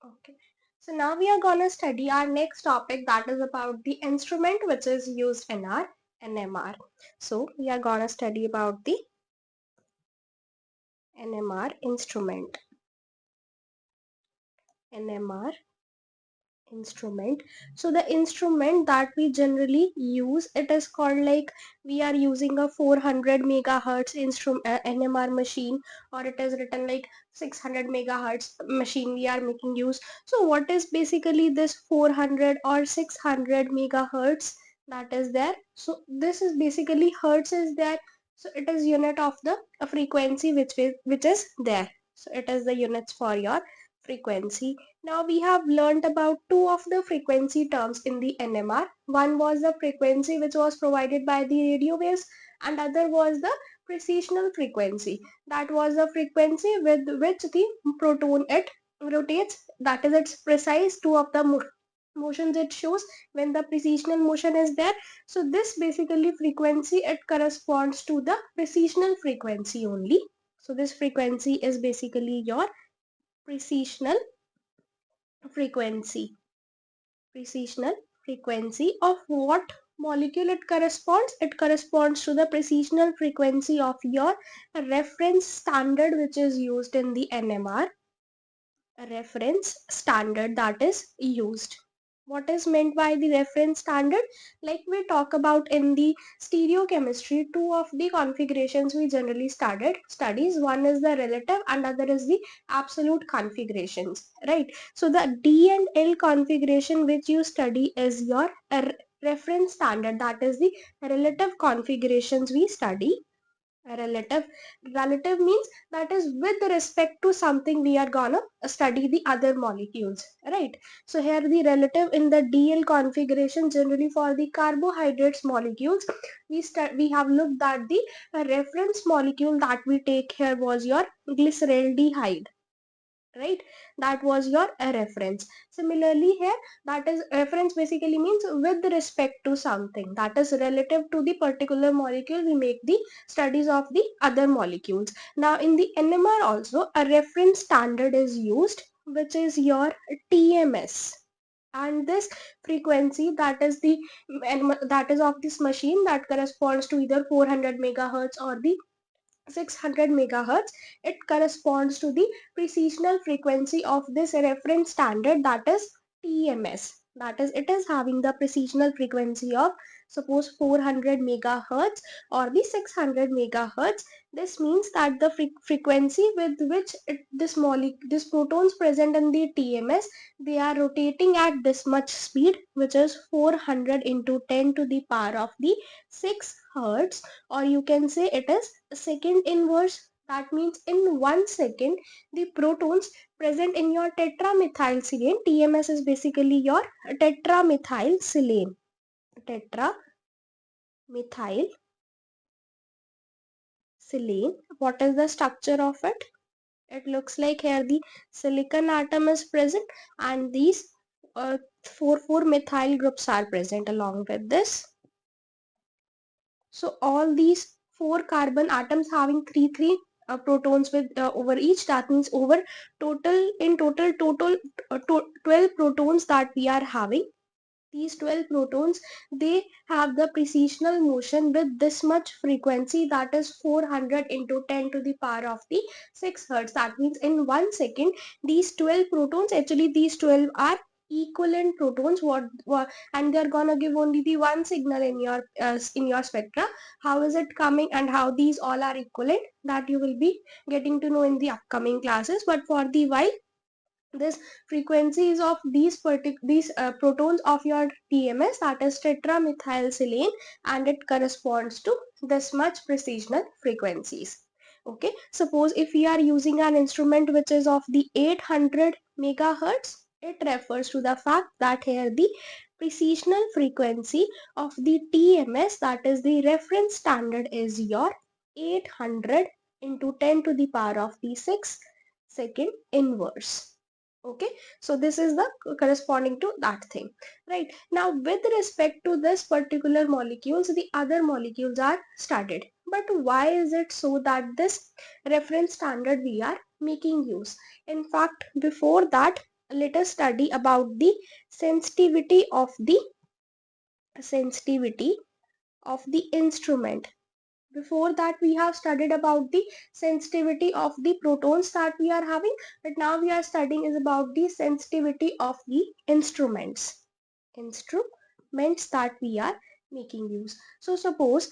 Okay, so now we are gonna study our next topic, that is about the instrument which is used in our NMR. So we are gonna study about the NMR instrument. NMR instrument. So the instrument that we generally use, it is called, like, we are using a 400 megahertz NMR machine, or it is written like 600 megahertz machine we are making use. So what is basically this 400 or 600 megahertz that is there? So this is basically hertz is there, so it is unit of the frequency which is there. So it is the units for your frequency. Now we have learnt about two of the frequency terms in the NMR. One was the frequency which was provided by the radio waves, and other was the precessional frequency. That was the frequency with which the proton it rotates. That is its precise two of the motions it shows when the precessional motion is there. So this basically frequency, it corresponds to the precessional frequency only. So this frequency is basically your precessional frequency. Precessional frequency of what molecule it corresponds? It corresponds to the precessional frequency of your reference standard which is used in the NMR. A reference standard that is used. What is meant by the reference standard? Like we talk about in the stereochemistry, two of the configurations we generally studies. One is the relative and other is the absolute configurations, right? So the D and L configuration which you study is your reference standard, that is the relative configurations we study. Relative means that is with respect to something we are gonna study the other molecules, right? So here the relative in the DL configuration, generally for the carbohydrates molecules, we have looked at the reference molecule that we take here was your glyceraldehyde, right? That was your reference. Similarly here, that is reference basically means with respect to something, that is relative to the particular molecule we make the studies of the other molecules. Now in the NMR also a reference standard is used, which is your TMS, and this frequency, that is the that is of this machine, that corresponds to either 400 megahertz or the 600 megahertz. It corresponds to the precessional frequency of this reference standard, that is TMS. That is, it is having the precessional frequency of suppose 400 megahertz or the 600 megahertz. This means that the frequency with which this protons present in the TMS, they are rotating at this much speed, which is 400 into 10 to the power of the 6 hertz, or you can say it is second inverse. That means in 1 second the protons present in your tetramethylsilane, TMS is basically your tetramethylsilane. Tetramethylsilane, what is the structure of it? It looks like here the silicon atom is present, and these 4 methyl groups are present along with this. So all these 4 carbon atoms having 3 protons with over each, that means over total 12 protons that we are having. These 12 protons, they have the precessional motion with this much frequency, that is 400 into 10 to the power of the 6 hertz. That means in 1 second these 12 protons, actually these 12 are equivalent protons, what and they're gonna give only the one signal in your spectra. How is it coming and how these all are equivalent, that you will be getting to know in the upcoming classes. But for the while, this frequencies of these protons of your TMS, that is tetramethylsilane, and it corresponds to this much precisional frequencies. Okay, suppose if we are using an instrument which is of the 800 megahertz, it refers to the fact that here the precisional frequency of the TMS, that is the reference standard, is your 800 into 10 to the power of the 6 second inverse. Okay, so this is the corresponding to that thing. Right, now with respect to this particular molecules, the other molecules are studied. But why is it so that this reference standard we are making use? In fact, before that, let us study about the sensitivity of the instrument. Before that, we have studied about the sensitivity of the protons that we are having, but now we are studying is about the sensitivity of the instruments that we are making use. So suppose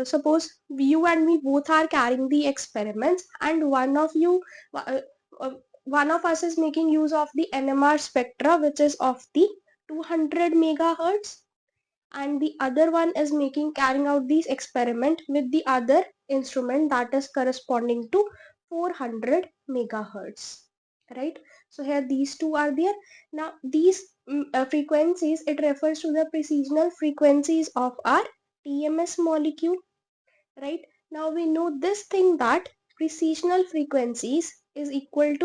suppose you and me both are carrying the experiments, and uh, one of us is making use of the NMR spectra, which is of the 200 megahertz, and the other one is carrying out these experiment with the other instrument that is corresponding to 400 megahertz, right? So here these two are there. Now these frequencies, it refers to the precisional frequencies of our TMS molecule, right? Now we know this thing that precisional frequencies is equal to